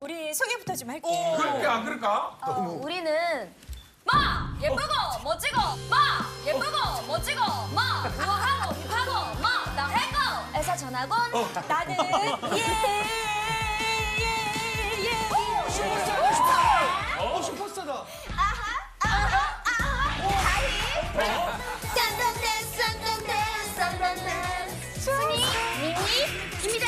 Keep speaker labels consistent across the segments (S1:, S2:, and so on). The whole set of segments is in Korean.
S1: 우리 소개부터 좀 할게.
S2: 그럴까 안 그럴까?
S3: 우리는 마 예쁘고 멋지고 마 예쁘고 멋지고 마 우아하고 힙하고 마나 해고 에서 전화곤 나는
S4: 슈퍼스타다.
S3: 순이 미미 김희재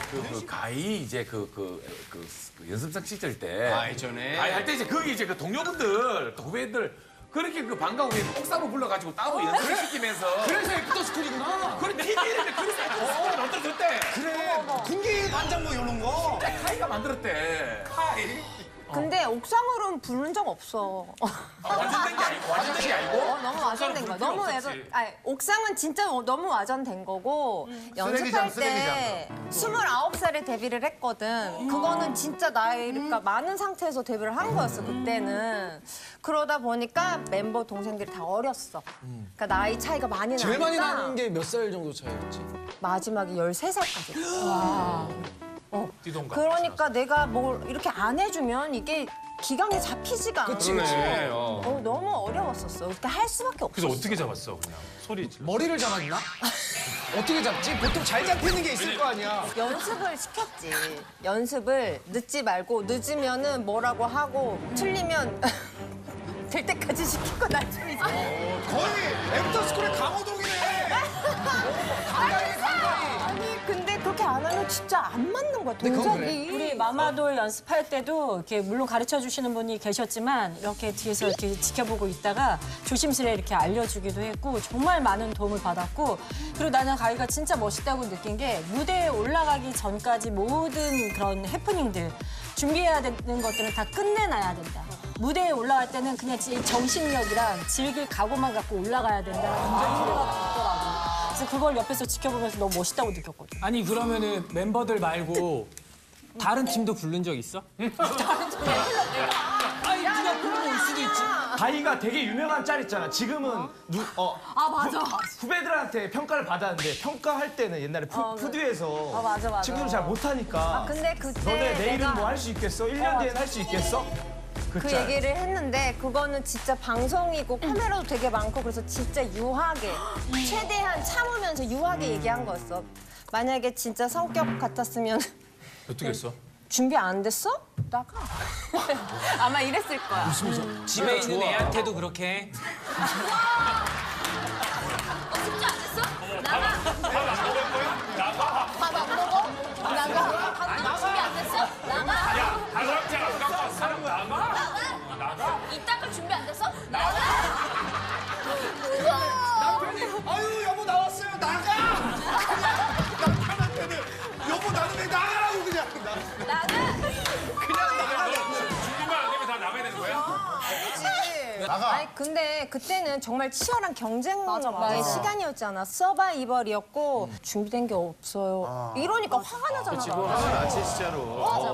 S2: 그 가희 이제 그 연습생 시절 때
S4: 예전에.
S2: 가희 할 때 이제 거기 이제 그 동료분들 또 후배들 그렇게 그 방과 후에 옥상으로 불러가지고 따로 연습을 시키면서
S4: 그래서 애프터 스쿨이구나.
S2: 그래 TV에 그래서 애프터 만들어줬대.
S4: 그래. 군기 반장 뭐 이런 거.
S2: 카이가 만들었대. 카이.
S1: 근데 옥상으로는 부른 적 없어.
S2: 완전된 게 아니고 완전된 게 아니고.
S1: 너무 와전된 거야. 너무
S2: 없었지.
S1: 아니, 옥상은 진짜 너무 와전된 거고 연습할 때 29살에 데뷔를 했거든. 그거는 진짜 나이가 많은 상태에서 데뷔를 한 거였어 그때는. 그러다 보니까 멤버 동생들이 다 어렸어. 그러니까 나이 차이가 많이 나니까.
S4: 제일 많이 나는 게 몇 살 정도 차이였지?
S1: 마지막에 13살까지.
S2: 띠동갑.
S1: 그러니까 내가 뭘 이렇게 안 해주면 이게 기강이 잡히지가 않아.
S4: 그치.
S1: 너무 어려웠었어. 그러니까 할 수밖에 없었어.
S5: 그래서 어떻게 잡았어 그냥 소리 질러.
S4: 머리를 잡았나? 어떻게 잡지? 보통 잘 잡히는 게 있을 거 아니야.
S1: 연습을 시켰지. 연습을 늦지 말고 늦으면은 뭐라고 하고 틀리면 될 때까지 시키고 나중에 이제
S4: 거의 애프터 스쿨의 강호동이네.
S1: 아니 근데 그렇게 안 하면 진짜 안 맞는 거야
S4: 그건
S1: 동작이.
S6: 우리 마마돌 연습할 때도 이렇게 물론 가르쳐 주시는 분이 계셨지만 이렇게 뒤에서 이렇게 지켜보고 있다가 조심스레 이렇게 알려주기도 했고 정말 많은 도움을 받았고 그리고 나는 가희가 진짜 멋있다고 느낀 게 무대에 올라가기 전까지 모든 그런 해프닝들 준비해야 되는 것들은 다 끝내놔야 된다. 무대에 올라갈 때는 그냥 정신력이랑 즐길 각오만 갖고 올라가야 된다는 생각이 있더라고. 그래서 그걸 옆에서 지켜보면서 너무 멋있다고 느꼈거든.
S7: 아니 그러면은 멤버들 말고 다른 팀도 부른 적 있어? 아니 누가 부르면 올 수도 있지.
S8: 가희가 되게 유명한 짤 있잖아. 지금은
S1: 맞아.
S8: 후배들한테 평가를 받았는데 평가할 때는 옛날에 푸드에서
S1: 맞아.
S8: 친구들 잘 못하니까
S1: 근데 그때
S8: 너네 내일은
S1: 내가
S8: 뭐 할 수 있겠어? 1년 뒤엔 할 수 있겠어?
S1: 그
S8: 짤.
S1: 얘기를 했는데 그거는 진짜 방송이고 카메라도 되게 많고 그래서 진짜 유하게 최대한 참으면서 유하게 얘기한 거였어. 만약에 진짜 성격 같았으면
S5: 어떻게 했어?
S1: 준비 안 됐어? 나가. 아마 이랬을 거야.
S7: 집에 있는 애한테도 그렇게 해.
S3: 숙제 안 됐어? 나가 밥 안 먹어? 나가 방금 준비 안 됐어? 나가
S5: 다섯째 안 갖고 사는 거야 아마?
S3: 나가 이딴 거 준비 안 됐어? 나가
S4: 아유 여보 나왔어요. 나가. 남편한테는 여보 나는 왜 나가라고 그냥.
S3: 나가
S5: 준비만 안 되면 다 나가야 되는 거야?
S1: 아니 근데 그때는 정말 치열한 경쟁의 시간이었잖아. 서바이벌이었고 준비된 게 없어요. 이러니까 화가 나잖아.
S4: 나지 진짜로.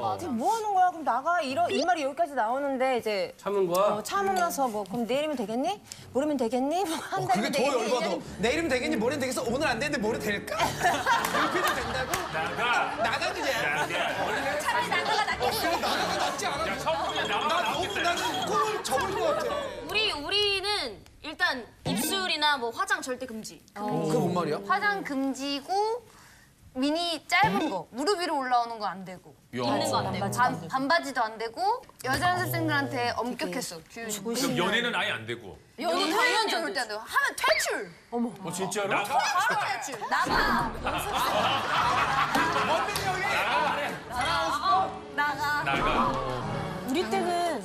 S1: 맞아. 뭐 하는 거야? 그럼 나가. 이 말이 여기까지 나오는데 이제
S7: 참은 거야?
S1: 참으면서 뭐 그럼 내일이면 되겠니? 모레면 되겠니? 뭐 한
S4: 그게
S1: 달이면
S4: 더
S1: 되겠니?
S4: 열받아. 내일은 되겠니? 모레는 되겠어? 오늘 안 되는데 모레 될까? 그렇게도 된다고? 나가 그냥.
S3: 차라리 나가가 낫겠어
S4: 나가가 낫지 않아?
S5: 야 처음부터 나가면 나오겠다.
S4: 나는 꿈을 접을 것 같아.
S3: 우리는 일단 입술이나 뭐 화장 절대 금지
S4: 그게 뭔 말이야?
S3: 화장 금지고 미니 짧은 거 무릎 위로 올라오는 거 안 되고 입는 거 안 되고 반바지도 안 되고 여자 연습생들한테 엄격했어 교육
S5: 그럼 연애는 아예 안 되고.
S3: 여기 당연히 절대 안 되고 하면 탈출
S5: 어 진짜로?
S3: 바로 탈출 나가 나가
S6: 우리 때는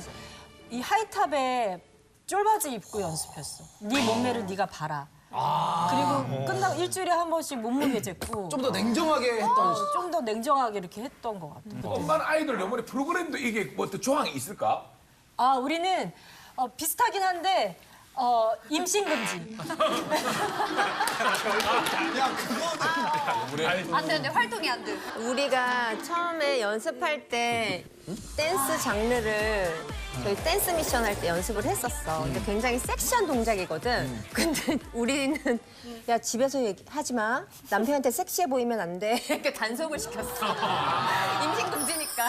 S6: 이 하이탑에 쫄바지 입고 연습했어. 네 몸매를 네가 봐라. 그리고 끝나고 일주일에 한 번씩 몸무게 쟀고
S4: 좀 더 냉정하게 했던.
S6: 좀 더 냉정하게 이렇게 했던 것 같아.
S2: 엄마는 아이돌 영원의 프로그램도 이게 뭐 어떤 조항이 있을까?
S6: 아 우리는 비슷하긴 한데 임신 금지.
S3: 안 되는데 활동이 안 돼.
S1: 우리가 처음에 연습할 때 댄스 장르를 저희 댄스 미션 할 때 연습을 했었어. 근데 굉장히 섹시한 동작이거든. 근데 우리는 야 집에서 하지 마. 남편한테 섹시해 보이면 안 돼. 이렇게 단속을 시켰어. 임신 금지니까.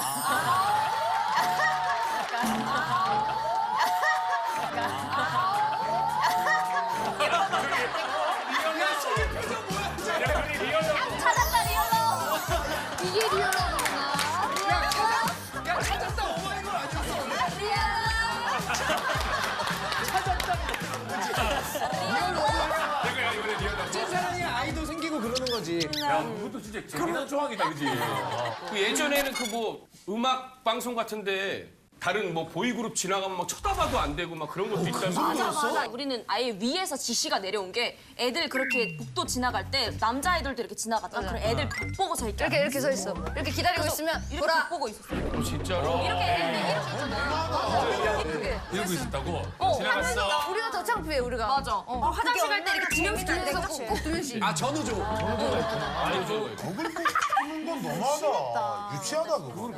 S3: 찾았다 리얼로. 이게 리얼로구나.
S4: 야 찾았다 어머니 걸 아니었어.
S5: 내가 이번에 리얼로.
S4: 찐사랑이 아이도 생기고 그러는 거지.
S2: 야, 그것도 진짜 재미난 조항이다, 그지?
S5: 그 예전에는 그 뭐 음악 방송 같은데 다른 뭐 보이그룹 지나가면 막 쳐다봐도 안 되고 막 그런 것도 있다면서.
S9: 맞아. 우리는 아예 위에서 지시가 내려온 게 애들 그렇게 복도 지나갈 때 남자 아이돌도 이렇게 지나가잖아. 그럼 애들 벽 보고 서 있게.
S3: 이렇게 서 있어. 이렇게 기다리고 있으면
S9: 이렇게
S3: 보라.
S9: 벽 보고 있었어.
S5: 진짜로?
S9: 이렇게 애들 이렇게 있잖아. 예쁘게.
S5: 이러고 있었다고?
S9: 지나갔어.
S3: 우리가 더 창피해 우리가.
S9: 맞아. 화장실 갈 때 이렇게 두 명씩
S3: 그래서
S9: 둘러서
S3: 꼭 두 명씩.
S4: 아 전우조.
S10: 건 너무하다. 유치하다 그거.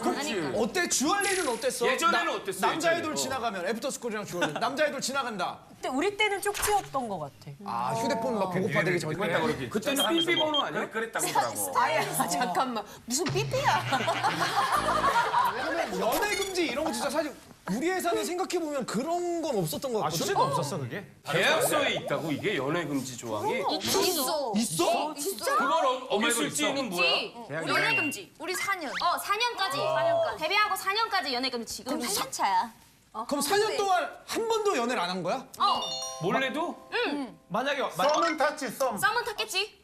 S4: 어때 주얼리는 어땠어?
S5: 예전에는 어땠어,
S4: 남자
S5: 예전에?
S4: 아이돌 지나가면 애프터스쿨이랑 주얼리. 남자 아이돌 지나간다.
S6: 근데 우리 때는 쪽지였던 것 같아.
S4: 아 휴대폰 막 보고받기 전에.
S2: 그랬다고
S5: 그때는 삐삐 번호 아니야?
S2: 그랬다고 하더라고.
S1: 아야 잠깐만 무슨 삐삐야.
S4: 그러면 연애 금지 이런 거 진짜 사실 우리 회사는 생각해 보면 그런 건 없었던 것 같거든.
S8: 진짜 없었어 그게?
S5: 계약서에 있다고 이게 연애 금지 조항이?
S3: 있어.
S4: 있어?
S5: 그걸 어겼을지는 뭐야?
S9: 우리 연애 금지.
S3: 우리 4년.
S9: 4년까지. 데뷔하고 4년까지 연애 금지. 지금 8년 차야.
S4: 그럼 4년 동안 한 번도 연애를 안 한 거야?
S5: 몰래도?
S8: 만약에
S10: 썸은 탔지 썸.
S9: 썸은 탔겠지?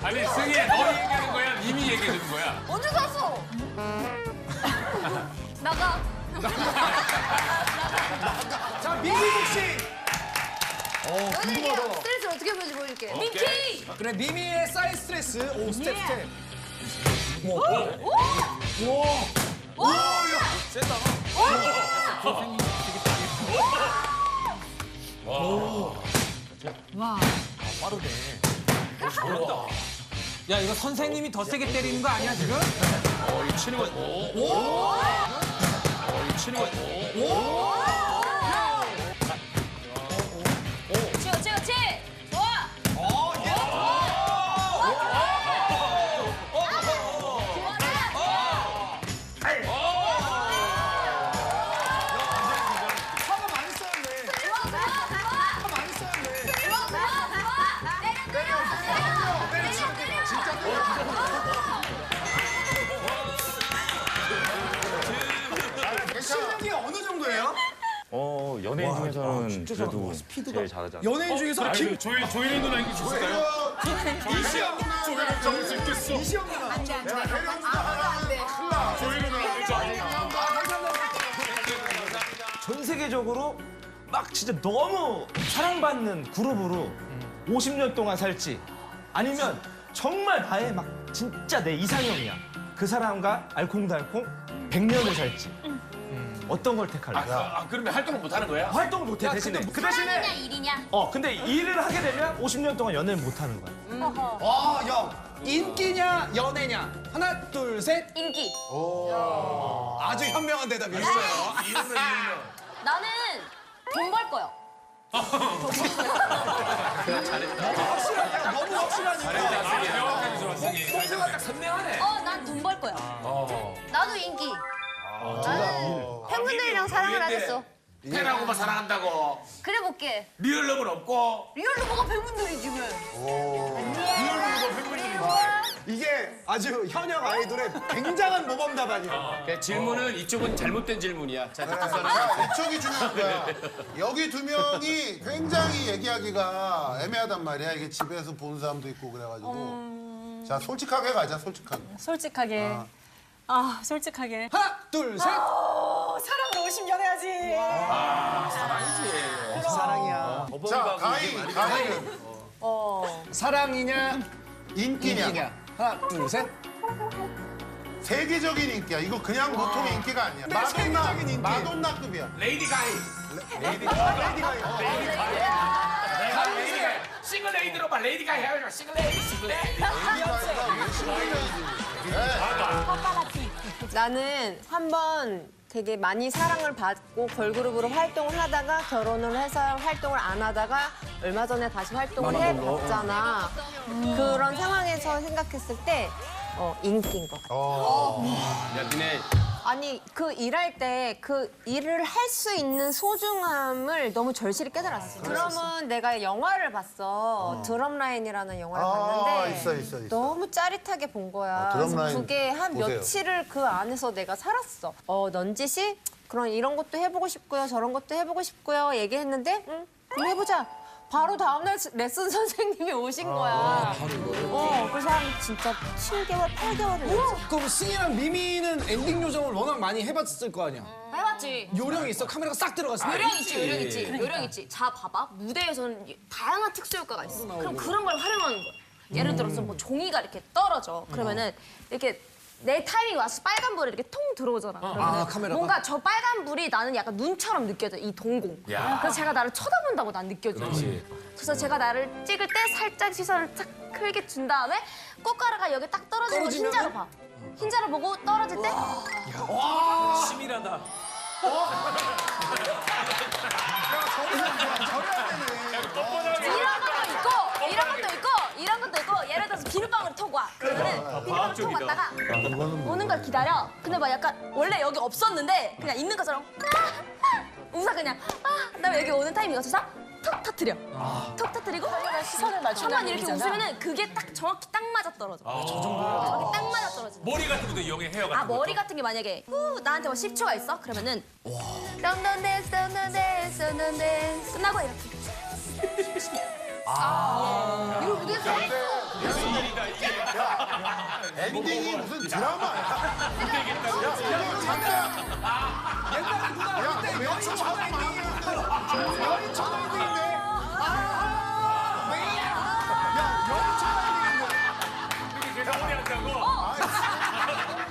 S5: 아니 승희야 너 얘기하는 거야? 님이 얘기하는 거야?
S3: 언제 샀어? 나가.
S4: 자 미미국 씨.
S3: 연예계 스트레스 어떻게 풀지 보여줄게.
S9: 민키!
S4: 그래 미미의 사이 스트레스. 오 스텝 스텝.
S7: 야 이거 선생님이 더 세게 때리는 거 아니야 지금?
S5: 이 치는 거. 이 치는 거.
S9: 그렇지. 좋아.
S4: 화가 많이 쌓였네. 화가 많이 쌓였네. 실력이 어느 정도예요?
S11: 연예인 중에서는 그래도 제일 잘하지 않나.
S4: 연예인 중에서 김
S5: 조혜린 누나 이길 수 있을까요?
S4: 이시영
S5: 조혜린 잡을 수 있겠어.
S4: 이시영 누나.
S5: 조혜린 누나
S8: 전 세계적으로 막 진짜 너무 사랑받는 그룹으로 50년 동안 살지 아니면 정말 나의 막 진짜 내 이상형이야. 그 사람과 알콩달콩 100년을 살지. 어떤 걸 택할래?
S2: 그러면 활동을 못 하는 거야?
S8: 활동을 못해 대신에. 그 대신에
S9: 사랑이냐 일이냐?
S8: 근데 일을 하게 되면 50년 동안 연애를 못 하는 거야.
S4: 야 인기냐 연애냐. 하나 둘 셋.
S9: 인기.
S4: 아주 현명한 대답이었어요.
S9: 나는 돈 벌 거야.
S4: 너무 확실하니까.
S5: 명확하게 좋아 승희.
S4: 목표가 딱 선명하네.
S9: 난 돈 벌 거야.
S3: 나도 인기. 팬분들이랑 사랑을 하겠어.
S2: 팬하고만 사랑한다고.
S3: 그래 볼게.
S2: 리얼럽은 없고.
S3: 리얼로 뭐가 팬분들이지 왜?
S4: 이게 아주 현역 아이돌의 굉장한 모범 답안이야.
S5: 질문은 이쪽은 잘못된 질문이야. 자,
S10: 자, 이쪽이 중요한 거야. 여기 두 명이 굉장히 얘기하기가 애매하단 말이야. 이게 집에서 보는 사람도 있고 그래가지고. 자, 솔직하게 가자, 솔직하게.
S6: 솔직하게. 솔직하게.
S4: 하나 둘 셋.
S6: 사랑으로 50년 해야지.
S4: 사랑이야.
S10: 자, 가희는
S4: 사랑이냐
S10: 인기냐.
S4: 인기냐. 하나 둘 셋.
S10: 세계적인 인기야. 이거 그냥 보통의 인기가 아니야.
S4: 세계적인 인기.
S10: 마돈나급이야.
S2: 레이디 가이.
S10: 레이디 가이.
S2: 싱글 레이디로 봐. 레이디 가이 해가지고 싱글 레이디.
S10: 레이디 가이가 왜 싱글레이디.
S1: 나는 한번 되게 많이 사랑을 받고 걸그룹으로 활동을 하다가 결혼을 해서 활동을 안 하다가 얼마 전에 다시 활동을 해봤잖아. 그런 상황에서 생각했을 때 인기인 것 같아.
S5: 야, 니네
S1: 아니 그 일할 때 그 일을 할 수 있는 소중함을 너무 절실히 깨달았어. 드럼은 내가 영화를 봤어. 드럼라인이라는 영화를 봤는데
S10: 있어.
S1: 너무 짜릿하게 본 거야.
S10: 드럼라인
S1: 그게 한
S10: 보세요.
S1: 며칠을 그 안에서 내가 살았어. 넌지시 그런 이런 것도 해보고 싶고요. 저런 것도 해보고 싶고요. 얘기했는데 응, 그럼 해보자. 바로 다음날 레슨 선생님이 오신 거야. 그래서 한 진짜 7개월, 8개월을 했어.
S4: 그럼 승희랑 미미는 엔딩 요정을 워낙 많이 해봤을 거 아니야?
S9: 해봤지.
S4: 요령이 있어? 카메라가 싹 들어갔어.
S9: 요령 있지. 요령 있지. 자, 봐봐. 무대에서는 다양한 특수 효과가 있어. 그럼 그런 걸 활용하는 거야. 예를 들어서 뭐 종이가 이렇게 떨어져. 그러면은 이렇게 내 타이밍 와서 빨간 불이 이렇게 통 들어오잖아. 그러면
S4: 카메라가?
S9: 뭔가 저 빨간 불이 나는 약간 눈처럼 느껴져. 이 동공. 그래서 제가 나를 쳐다본다고 난 느껴져. 그래서 제가 나를 찍을 때 살짝 시선을 탁 크게 준 다음에 꽃가루가 여기 딱 떨어지는 걸 흰자로 봐. 흰자를 보고 떨어질 때
S7: 치밀하다.
S9: 이런 것도 있고 예를 들어서 비눗방울이 톡 와. 그러면은 비눗방울 톡 왔다가 오는 걸 기다려. 근데 막 약간 원래 여기 없었는데 그냥 있는 것처럼 웃어 그냥. 그다음에 여기 오는 타이밍 맞춰서 톡 터뜨려. 톡 터뜨리고
S6: 시선을 맞춘다는
S9: 한번 이렇게
S6: 얘기잖아.
S9: 웃으면은 그게 딱 정확히 딱 맞아 떨어져. 정확히 딱 맞아 떨어져.
S2: 머리 같은 것도 이용해 헤어 같은 것도.
S9: 머리 같은 게 만약에 나한테 뭐 10초가 있어? 그러면은 던던댄스 끝나고 이렇게
S10: 엔딩이 무슨 드라마야. 야, 잠깐.
S4: 옛날에 누가
S10: 야,
S4: 그때
S10: 왜
S4: 여인 처음 엔딩이야? 여인 처음 엔딩인데?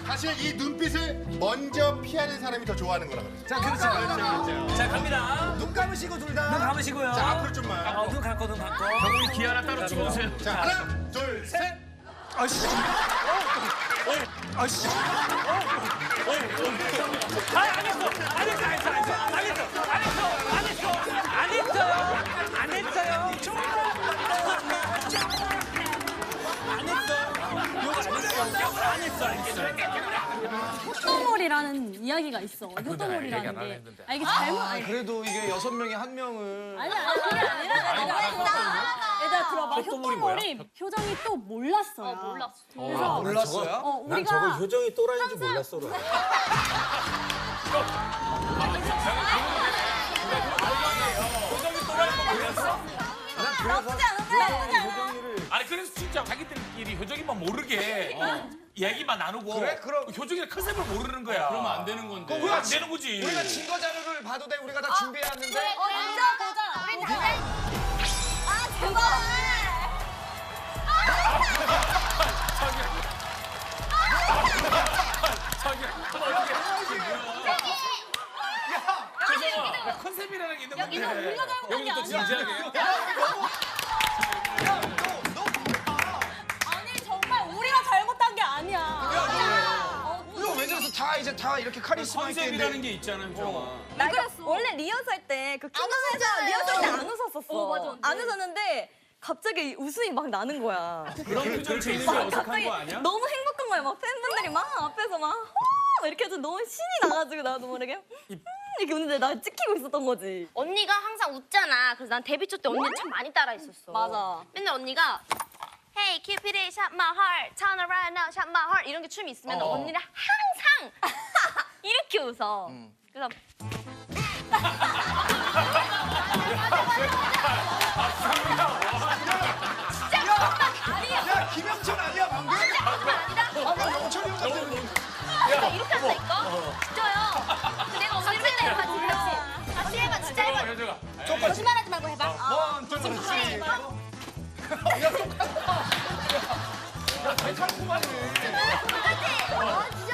S10: 사실 이 눈빛을 먼저 피하는 사람이 더 좋아하는 거라 그래.
S4: 자, 그렇죠.
S7: 자, 갑니다.
S4: 눈 감으시고 둘
S7: 눈
S4: 다.
S7: 감으시고요.
S10: 자, 앞으로 좀만.
S7: 눈 감고, 눈 감고.
S2: 경훈이 기 하나 따로 찍어주세요.
S10: 자, 하나, 둘, 셋.
S7: 아씨. 아씨. 안 했어.
S12: 효도몰이라는 이야기가 있어. 효도몰이라는 게. 이게 잘못 아니
S4: 그래도 이게 6명이 한 명을.
S12: 그게 아니라 얘들아 들어봐. 효도몰이 효정이 또 몰랐어요. 몰랐어. 그래서
S4: 몰랐어요?
S12: 우리가
S11: 효정이 또라이인지 몰랐어.
S9: 나쁘지 않은데
S2: 아니 그래서 진짜 자기들끼리 효정이만 모르게 얘기만 나누고
S4: 그래? 그럼-
S2: 효정이랑 컨셉을 모르는 거야.
S5: 그러면 안 되는 건데.
S2: 그럼 안 되는 거지.
S4: 우리가 증거 자료를 봐도 돼? 우리가 다 준비해왔는데?
S9: 보자. 우리 다들 제발.
S2: 야, 컨셉이라는 게 있는 건데.
S12: 이거 우리가 잘못한 게
S2: 또
S12: 아니야.
S2: 진지하게.
S12: 아니 정말 우리가 잘못한 게 아니야.
S4: 이거 왜 저래서 다 이제 다 이렇게 카리스마 있게
S5: 컨셉이라는 게 있잖아, 효정아.
S12: 나 원래 리허설 때 그 킹덤에서 리허설 때 안 웃었었어.
S9: 맞아.
S12: 안 웃었는데 갑자기 웃음이 막 나는 거야.
S5: 그런 표정 짓는 게 어색한
S12: 갑자기
S5: 거 아니야?
S12: 너무 행복한 거야. 막 팬분들이 막 앞에서 막 이렇게 해서 너무 신이 나가지고 나도 모르게 이렇게 웃는데 나 찍히고 있었던 거지.
S3: 언니가 항상 웃잖아. 그래서 난 데뷔 초 때 언니 참 많이 따라 했었어.
S12: 맞아.
S3: 맨날 언니가 Hey Cupid, shut my heart, turn around now, shut my heart 이런 게 춤이 있으면 언니는 항상 이렇게 웃어. 그래서
S4: 야, 김영철 아니야, 방금? 아까 영철이 형 같은.
S3: 이렇게 한다니까? 진짜요. 내가 언니를 맨날 같이 해봐. 진짜 해봐.
S2: 효정아.
S3: 거짓말하지 말고 해봐.
S4: 원, 투, 쓰리.
S10: 야, 똑같다.
S4: 야, 괜찮구만.
S3: 똑같아. 진짜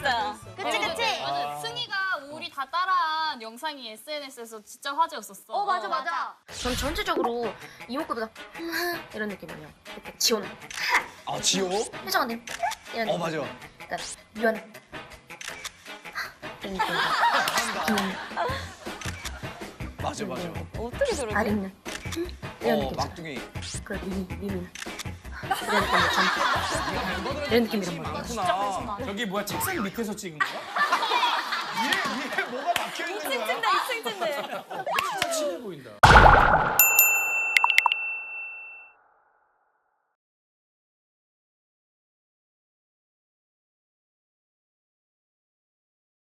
S12: 그랬어요.
S9: 그치 그치.
S13: 맞아. 승희가 우리 다 따라한 영상이 SNS에서 진짜 화제였었어.
S9: 맞아.
S14: 전 전체적으로 이목구보다 이런 느낌이에요. 이렇게 지원.
S4: 아 지호?
S14: 표정 안 돼. 이런 느낌.
S4: 맞아.
S14: 약간 유한. 이런 느낌.
S4: 맞아.
S12: 어떻게 저러지?
S14: 아린는. 이런 느낌.
S4: 막둥이.
S14: 그 미미. 이런 느낌이란 말이에요.
S5: 저기 뭐야 책상 밑에서 찍은 거야?
S4: 얘 뭐가 막혀 있는 거야?
S12: 2층 침대.
S5: 친해 보인다.